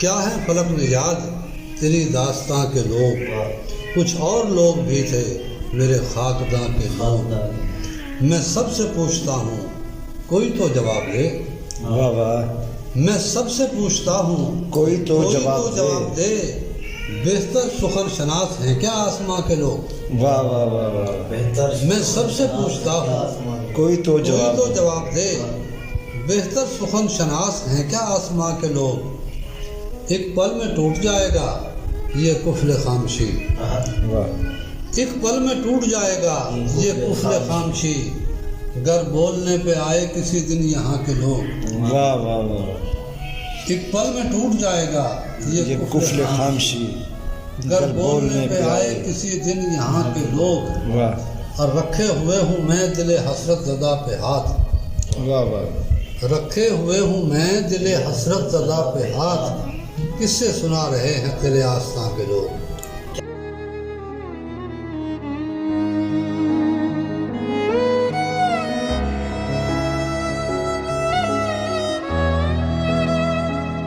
क्या है फलक निजात तेरी दास्तां के लोग, कुछ और लोग भी थे मेरे खाकदां के लोग। मैं सबसे पूछता हूँ कोई तो जवाब दे, वाह वाह। मैं सबसे पूछता हूँ कोई तो जवाब दे। बेहतर सुखन शनास हैं क्या आसमां के लोग। वाह वाह वाह वाह। बेहतर मैं सबसे पूछता हूँ कोई तो जवाब दे। बेहतर सुखन शनास हैं क्या आसमां के लोग। एक पल में टूट जाएगा ये कुफल खामशी, वाह। एक पल में टूट जाएगा ये कुफल खामशी, गर बोलने पे आए किसी दिन यहाँ के लोग। वाह वाह वाह। एक पल में टूट जाएगा ये कुफल खामशी, गर बोलने पे आए किसी दिन यहाँ के लोग। वाह। और रखे हुए हूँ मैं दिले हसरत ज़दा पे हाथ, वाह वाह। रखे हुए हूँ मैं दिले हसरत ज़दा पे हाथ, किससे सुना रहे हैं तेरे आस्था के लोग।